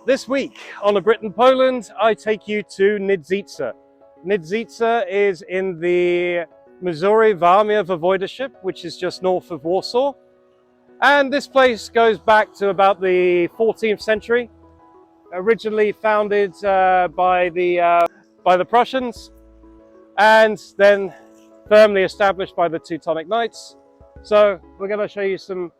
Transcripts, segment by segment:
This week on A Brit in Poland, I take you to Nidzica. Nidzica is in the Masuria voivodeship, which is just north of Warsaw. And this place goes back to about the 14th century, originally founded by the Prussians, and then firmly established by the Teutonic Knights. So we're going to show you some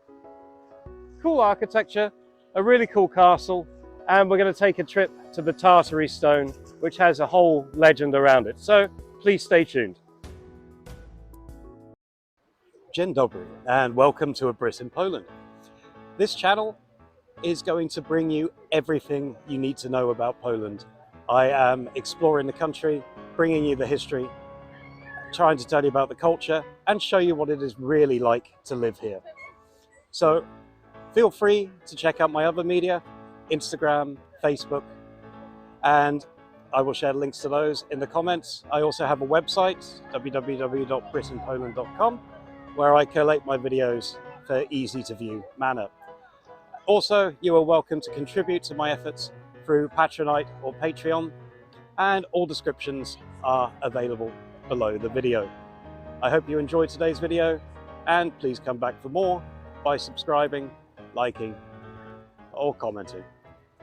cool architecture, a really cool castle, and we're going to take a trip to the Tatar Stone, which has a whole legend around it. So please stay tuned. Dzień dobry, and welcome to A Brit in Poland. This channel is going to bring you everything you need to know about Poland. I am exploring the country, bringing you the history, trying to tell you about the culture, and show you what it is really like to live here. So feel free to check out my other media, Instagram, Facebook, and I will share links to those in the comments. I also have a website, www.britlivinginpoland.com, where I collate my videos for easy to view manner. Also, you are welcome to contribute to my efforts through Patronite or Patreon, and all descriptions are available below the video. I hope you enjoyed today's video, and please come back for more by subscribing, liking, or commenting.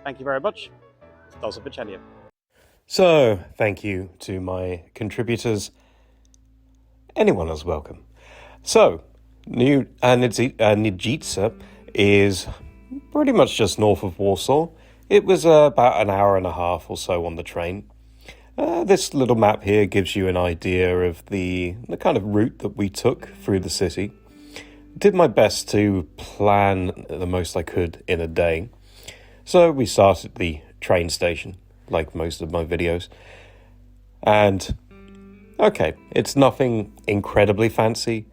Thank you very much. Do zobaczenia. So, thank you to my contributors. Anyone is welcome. So, Nidzica is pretty much just north of Warsaw. It was about an hour and a half or so on the train. This little map here gives you an idea of the kind of route that we took through the city. Did my best to plan the most I could in a day. So we started at the train station, like most of my videos. And, okay, it's nothing incredibly fancy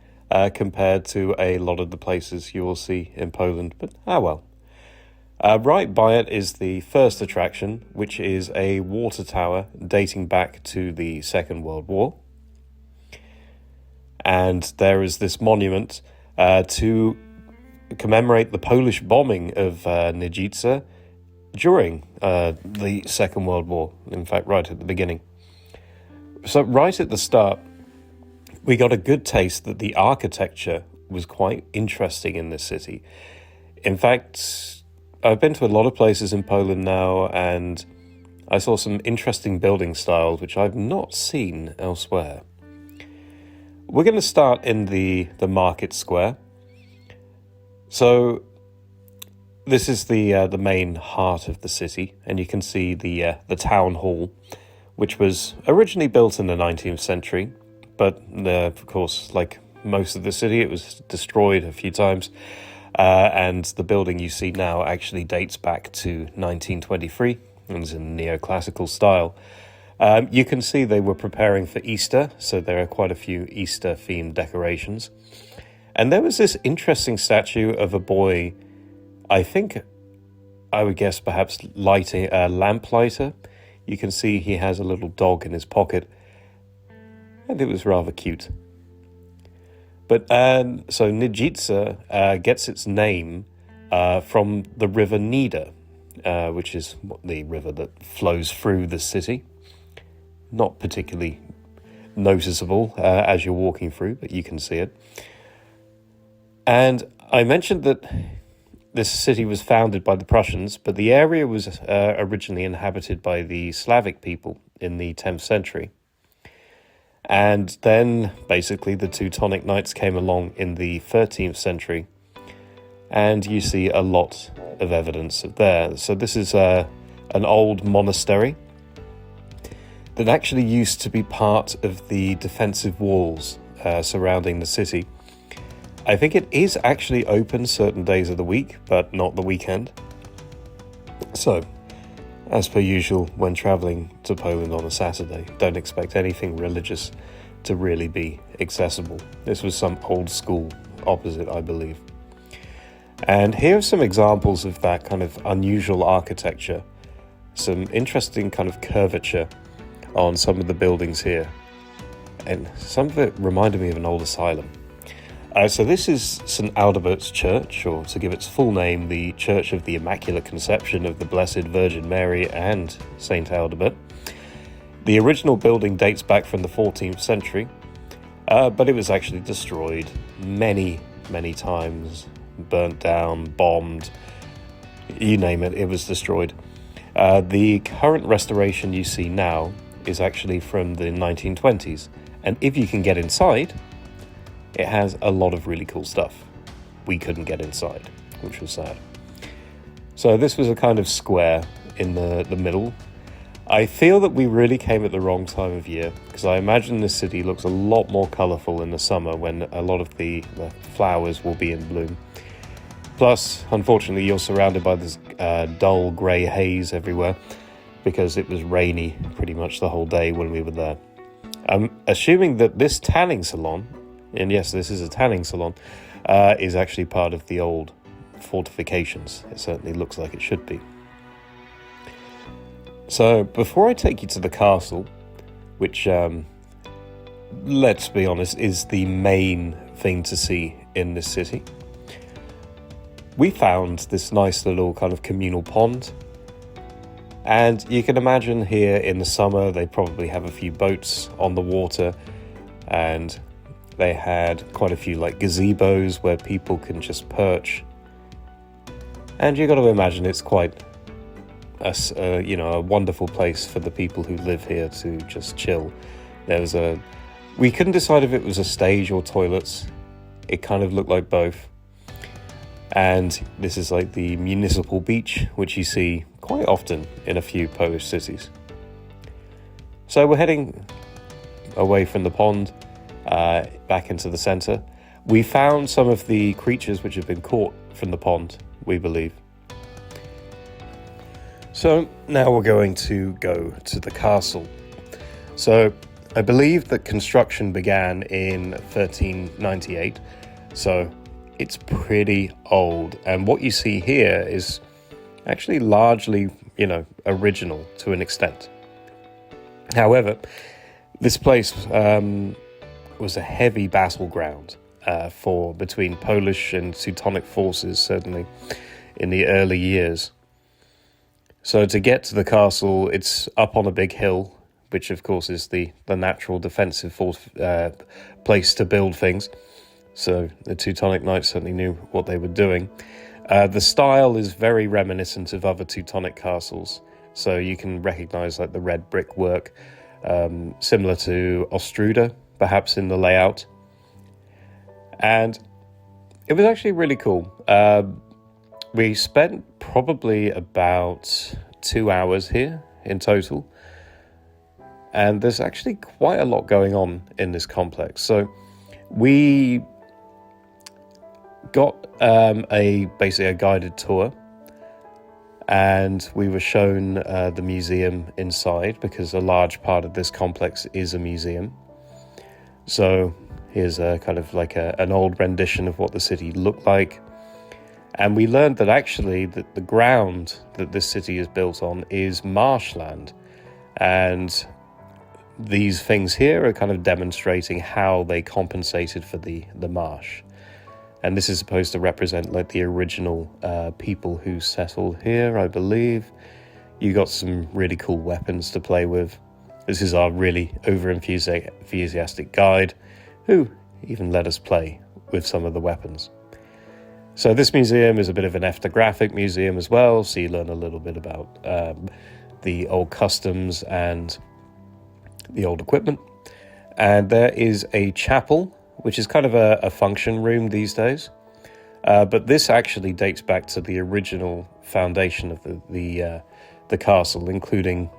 compared to a lot of the places you will see in Poland, but well. Right by it is the first attraction, which is a water tower dating back to the Second World War. And there is this monument to commemorate the Polish bombing of Nidzica during the Second World War, in fact, right at the beginning. So right at the start, we got a good taste that the architecture was quite interesting in this city. In fact, I've been to a lot of places in Poland now, and I saw some interesting building styles which I've not seen elsewhere. We're going to start in the market square. So this is the main heart of the city, and you can see the town hall, which was originally built in the 19th century, but of course, like most of the city, it was destroyed a few times. And the building you see now actually dates back to 1923 and is in neoclassical style. You can see they were preparing for Easter, so there are quite a few Easter-themed decorations. And there was this interesting statue of a boy, I think, I would guess perhaps lighting a lamplighter. You can see he has a little dog in his pocket, and it was rather cute. But so Nidzica gets its name from the river Nida, which is the river that flows through the city. Not particularly noticeable as you're walking through, but you can see it. And I mentioned that this city was founded by the Prussians, but the area was originally inhabited by the Slavic people in the 10th century. And then, basically, the Teutonic Knights came along in the 13th century, and you see a lot of evidence of there. So this is an old monastery that actually used to be part of the defensive walls surrounding the city. I think it is actually open certain days of the week, but not the weekend. So, as per usual, when travelling to Poland on a Saturday, don't expect anything religious to really be accessible. This was some old school opposite, I believe. And here are some examples of that kind of unusual architecture. Some interesting kind of curvature on some of the buildings here. And some of it reminded me of an old asylum. So this is St. Alderbert's Church, or to give its full name, the Church of the Immaculate Conception of the Blessed Virgin Mary and St. Aldebert. The original building dates back from the 14th century, but it was actually destroyed many, many times, burnt down, bombed, you name it, it was destroyed. The current restoration you see now is actually from the 1920s, and if you can get inside, it has a lot of really cool stuff. We couldn't get inside, which was sad. So this was a kind of square in the middle. I feel that we really came at the wrong time of year, because I imagine the city looks a lot more colourful in the summer when a lot of the flowers will be in bloom. Plus, unfortunately, you're surrounded by this dull grey haze everywhere, because it was rainy pretty much the whole day when we were there. I'm assuming that this tanning salon, and yes, this is a tanning salon, is actually part of the old fortifications. It certainly looks like it should be. So, before I take you to the castle, which, let's be honest, is the main thing to see in this city, we found this nice little kind of communal pond. And you can imagine here in the summer, they probably have a few boats on the water, and they had quite a few like gazebos where people can just perch. And you got to imagine it's quite a wonderful place for the people who live here to just chill. We couldn't decide if it was a stage or toilets. It kind of looked like both. And this is like the municipal beach, which you see quite often in a few Polish cities. So we're heading away from the pond, back into the centre. We found some of the creatures which have been caught from the pond, we believe. So now we're going to go to the castle. So I believe that construction began in 1398, so it's pretty old. And what you see here is actually largely, original to an extent. However, this place was a heavy battleground between Polish and Teutonic forces, certainly in the early years. So to get to the castle, it's up on a big hill, which of course is the natural defensive place to build things. So the Teutonic Knights certainly knew what they were doing. The style is very reminiscent of other Teutonic castles. So you can recognize like the red brickwork, similar to Ostruda, perhaps in the layout. And it was actually really cool. We spent probably about 2 hours here in total. And there's actually quite a lot going on in this complex. So we got basically a guided tour, and we were shown the museum inside, because a large part of this complex is a museum. So here's a kind of like an old rendition of what the city looked like. And we learned that actually that the ground that this city is built on is marshland. And these things here are kind of demonstrating how they compensated for the marsh. And this is supposed to represent like the original people who settled here, I believe. You got some really cool weapons to play with. This is our really over-enthusiastic guide, who even let us play with some of the weapons. So this museum is a bit of an ethnographic museum as well, so you learn a little bit about the old customs and the old equipment. And there is a chapel, which is kind of a function room these days. But this actually dates back to the original foundation of the castle, including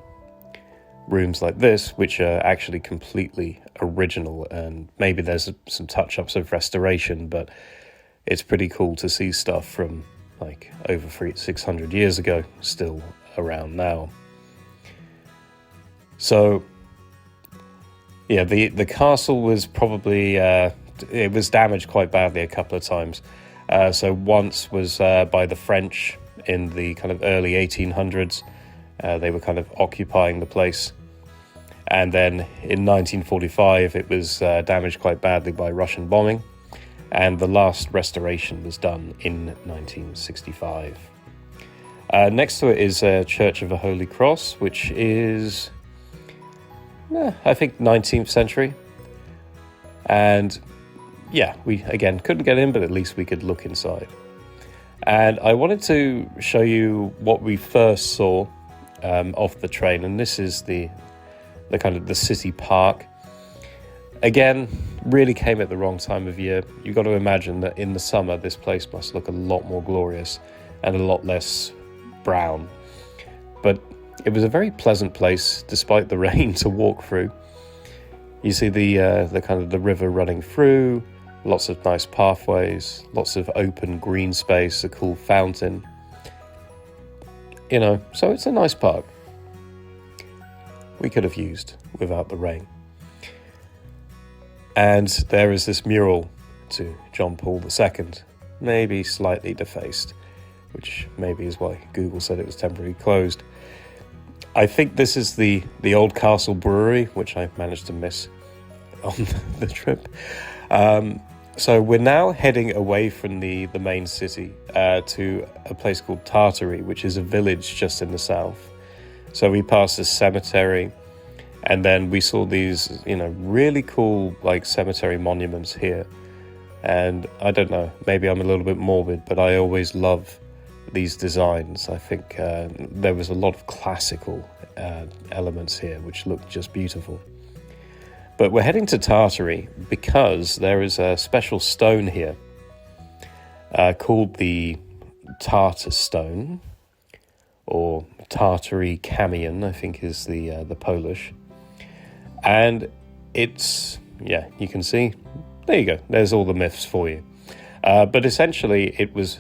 rooms like this, which are actually completely original. And maybe there's some touch-ups of restoration, but it's pretty cool to see stuff from like over 600 years ago still around now. So yeah, the castle was probably it was damaged quite badly a couple of times. So once was by the French in the kind of early 1800s. They were kind of occupying the place. And then in 1945, it was damaged quite badly by Russian bombing. and the last restoration was done in 1965. Next to it is a Church of the Holy Cross, which is, I think, 19th century. And yeah, we, again, couldn't get in, but at least we could look inside. And I wanted to show you what we first saw off the train, and this is the kind of the city park. Again, really came at the wrong time of year. You've got to imagine that in the summer, this place must look a lot more glorious and a lot less brown. But it was a very pleasant place, despite the rain, to walk through. You see the kind of the river running through, lots of nice pathways, lots of open green space, a cool fountain. You know, so it's a nice park. We could have used without the rain. And there is this mural to John Paul II, maybe slightly defaced, which maybe is why Google said it was temporarily closed. I think this is the old castle brewery, which I managed to miss on the trip. So we're now heading away from the main city to a place called Tartary, which is a village just in the south. So we passed this cemetery, and then we saw these, you know, really cool like cemetery monuments here. And I don't know, maybe I'm a little bit morbid, but I always love these designs. I think there was a lot of classical elements here, which looked just beautiful. But we're heading to Tartary because there is a special stone here called the Tartar Stone, or Tartary Camion, I think is the Polish. And it's, yeah, you can see, there you go, there's all the myths for you. But essentially it was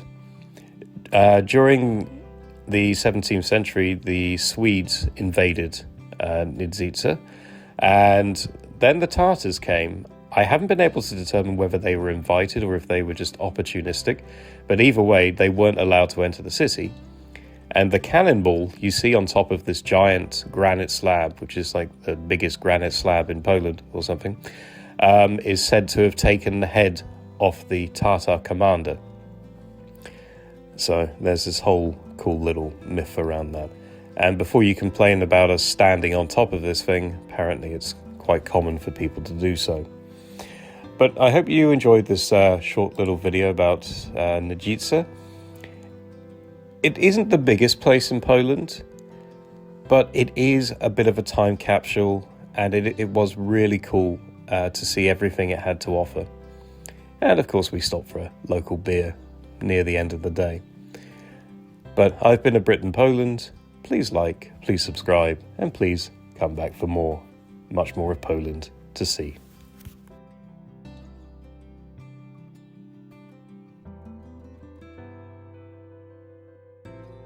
during the 17th century, the Swedes invaded Nidzica, and then the Tartars came. I haven't been able to determine whether they were invited or if they were just opportunistic, but either way, they weren't allowed to enter the city. And the cannonball you see on top of this giant granite slab, which is like the biggest granite slab in Poland or something, is said to have taken the head off the Tartar commander. So there's this whole cool little myth around that. And before you complain about us standing on top of this thing, apparently it's quite common for people to do so. But I hope you enjoyed this short little video about Nidzica. It isn't the biggest place in Poland, but it is a bit of a time capsule, and it was really cool to see everything it had to offer. And of course we stopped for a local beer near the end of the day. But I've been a Brit in Poland. Please like, please subscribe, and please come back for more, much more of Poland to see.